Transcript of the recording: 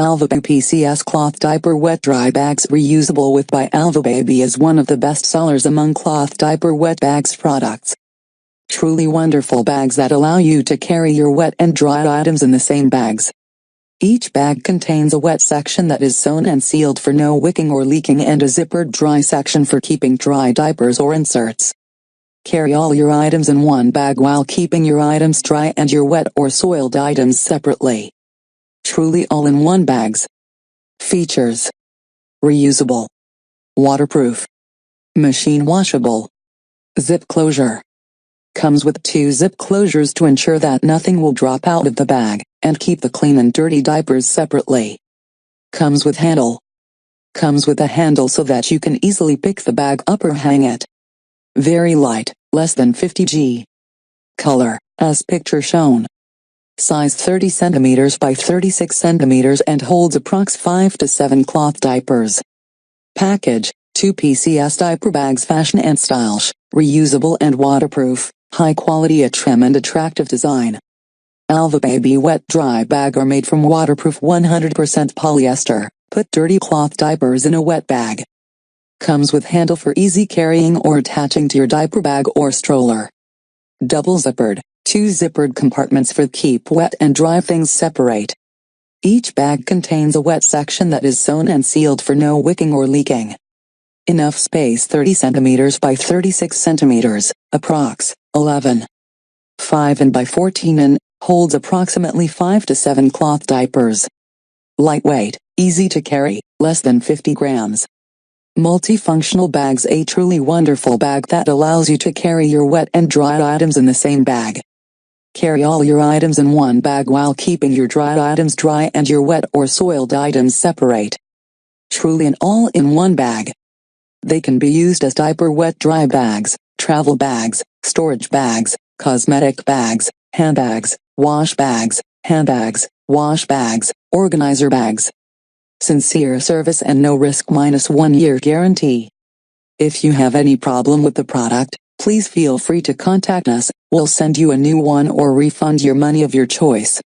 ALVABABY PCS Cloth Diaper Wet Dry Bags Reusable with by ALVABABY is one of the best sellers among cloth diaper wet bags products. Truly wonderful bags that allow you to carry your wet and dry items in the same bags. Each bag contains a wet section that is sewn and sealed for no wicking or leaking and a zippered dry section for keeping dry diapers or inserts. Carry all your items in one bag while keeping your items dry and your wet or soiled items separately. Truly all-in-one bags. Features: reusable, waterproof, machine washable, zip closure. Comes with 2 zip closures to ensure that nothing will drop out of the bag, and keep the clean and dirty diapers separately. Comes with handle. Comes with a handle so that you can easily pick the bag up or hang it. Very light, less than 50 g. Color, as picture shown. Size 30 cm by 36 cm and holds approx 5 to 7 cloth diapers. Package: 2 PCS diaper bags, fashion and stylish, reusable and waterproof, high quality, a trim and attractive design. ALVABABY Wet Dry Bag are made from waterproof 100% polyester. Put dirty cloth diapers in a wet bag. Comes with handle for easy carrying or attaching to your diaper bag or stroller. Double zippered, 2 zippered compartments for keep wet and dry things separate. Each bag contains a wet section that is sewn and sealed for no wicking or leaking. Enough space: 30 cm by 36 cm, approx. 11.5 in by 14 in, holds approximately 5 to 7 cloth diapers. Lightweight, easy to carry, less than 50 grams. Multifunctional bags, a truly wonderful bag that allows you to carry your wet and dry items in the same bag. Carry all your items in one bag while keeping your dry items dry and your wet or soiled items separate. Truly an all-in-one bag. They can be used as diaper wet dry bags, travel bags, storage bags, cosmetic bags, handbags, wash bags, handbags, wash bags, organizer bags. Sincere service and no risk, -1 year guarantee. If you have any problem with the product, please feel free to contact us. We'll send you a new one or refund your money of your choice.